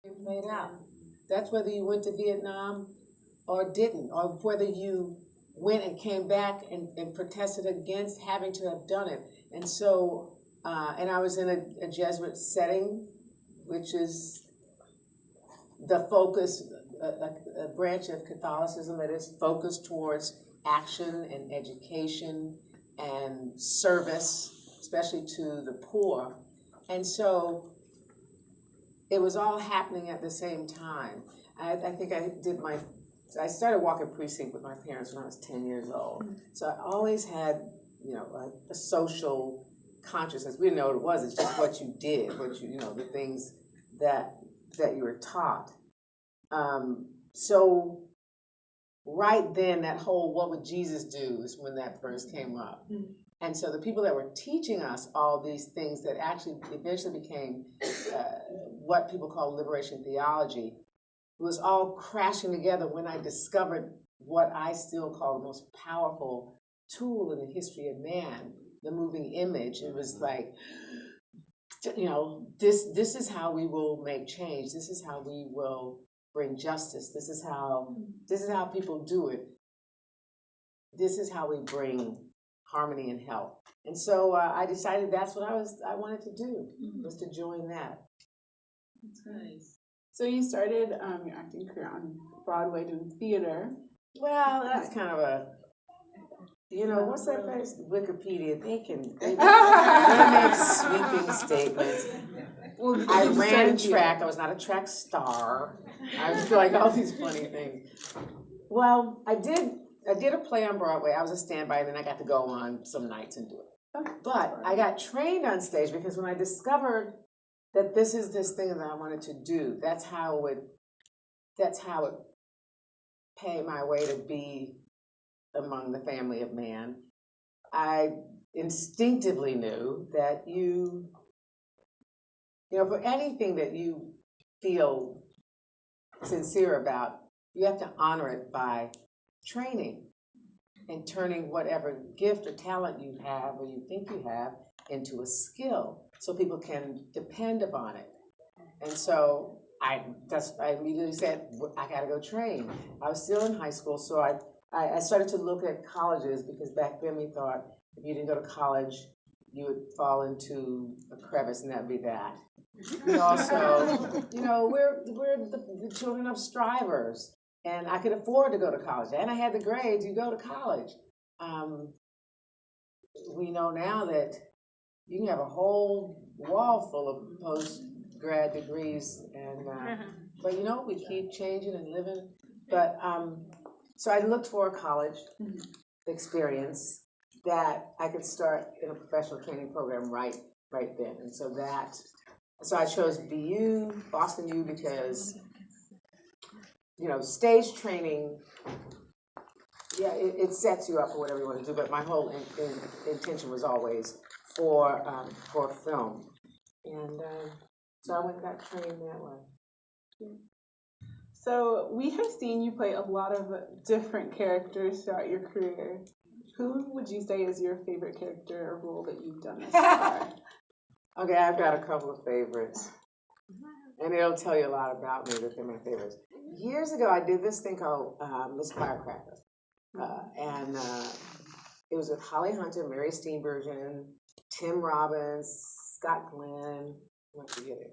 Played out. That's whether you went to Vietnam or didn't, or whether you went and came back and protested against having to have done it. And so, and I was in a Jesuit setting, which is the focus, a branch of Catholicism that is focused towards action and education and service, especially to the poor. And so it was all happening at the same time. I think I started walking precinct with my parents when I was 10 years old. So I always had, a social consciousness. We didn't know what it was. It's just what you did, the things that you were taught. So right then, that whole "what would Jesus do" is when that first came up. And so the people that were teaching us all these things that actually eventually became what people call liberation theology was all crashing together when I discovered what I still call the most powerful tool in the history of man, the moving image. It was like, this is how we will make change. This is how we will bring justice. This is how people do it. This is how we bring harmony and health. And so I decided that's what I wanted to do, was to join that. That's nice. So you started your acting career on Broadway doing theater. Well, that's kind of a, what's that place? Wikipedia. They make sweeping statements. Well, I ran track. I was not a track star. I was like all these funny things. Well, I did a play on Broadway. I was a standby, and then I got to go on some nights and do it. But I got trained on stage because when I discovered that this is this thing that I wanted to do, that's how it paid my way to be among the family of man. I instinctively knew that for anything that you feel sincere about, you have to honor it by training and turning whatever gift or talent you have or you think you have into a skill so people can depend upon it. And so I immediately said, I got to go train. I was still in high school, so I started to look at colleges because back then we thought if you didn't go to college, you would fall into a crevice, and that would be that. We also, we're the children of strivers. And I could afford to go to college, and I had the grades. You go to college. We know now that you can have a whole wall full of post-grad degrees, and but we keep changing and living. But so I looked for a college experience that I could start in a professional training program right then, and so I chose BU, Boston U, because stage training, it sets you up for whatever you want to do, but my whole intention was always for film. And so I went and got trained that way. So we have seen you play a lot of different characters throughout your career. Who would you say is your favorite character or role that you've done thus far? Okay, I've got a couple of favorites. And it'll tell you a lot about me that they're my favorites. Years ago, I did this thing called Miss Firecracker. And it was with Holly Hunter, Mary Steenburgen, Tim Robbins, Scott Glenn, I'm forgetting.